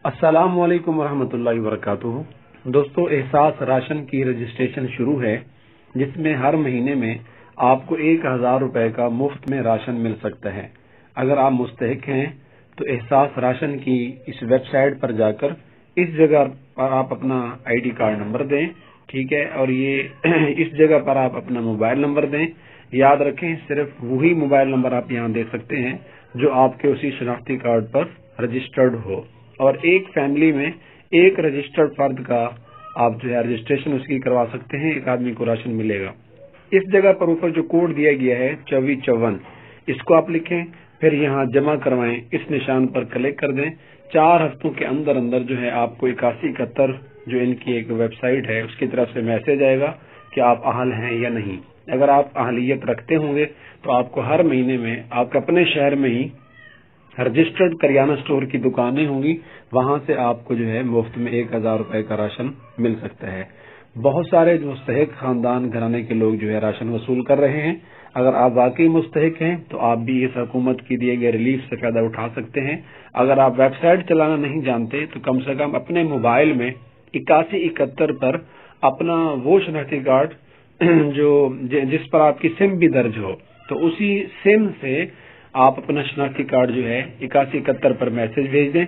अस्सलाम वालेकुम वरहमतुल्लाहि वबरकातुहू। दोस्तों, एहसास राशन की रजिस्ट्रेशन शुरू है, जिसमें हर महीने में आपको 1000 रुपए का मुफ्त में राशन मिल सकता है। अगर आप मुस्तहिक हैं तो एहसास राशन की इस वेबसाइट पर जाकर इस जगह पर आप अपना आईडी कार्ड नंबर दें, ठीक है, और ये इस जगह पर आप अपना मोबाइल नंबर दें। याद रखें, सिर्फ वही मोबाइल नंबर आप यहाँ दे सकते हैं जो आपके उसी शनाख्ती कार्ड पर रजिस्टर्ड हो, और एक फैमिली में एक रजिस्टर्ड फर्द का आप जो है रजिस्ट्रेशन उसकी करवा सकते हैं। एक आदमी को राशन मिलेगा। इस जगह पर ऊपर जो कोड दिया गया है 2454, इसको आप लिखें, फिर यहाँ जमा करवाएं, इस निशान पर क्लिक कर दें। 4 हफ्तों के अंदर अंदर जो है आपको 8171 जो इनकी एक वेबसाइट है उसकी तरफ से मैसेज आएगा कि आप अहल हैं या नहीं। अगर आप अहलियत रखते होंगे तो आपको हर महीने में आपके अपने शहर में ही रजिस्टर्ड करियाना स्टोर की दुकानें होंगी, वहां से आपको जो है मुफ्त में 1000 रुपए का राशन मिल सकता है। बहुत सारे जो मुस्तहिक खानदान घराने के लोग जो है राशन वसूल कर रहे हैं। अगर आप वाकई मुस्तहिक हैं तो आप भी इस हुकूमत की दिए गए रिलीफ से फायदा उठा सकते हैं। अगर आप वेबसाइट चलाना नहीं जानते तो कम से कम अपने मोबाइल में 8171 पर अपना वो शनाख्ती कार्ड जिस पर आपकी सिम भी दर्ज हो, तो उसी सिम से आप अपना शनाख्ती कार्ड जो है 8171 पर मैसेज भेज दें।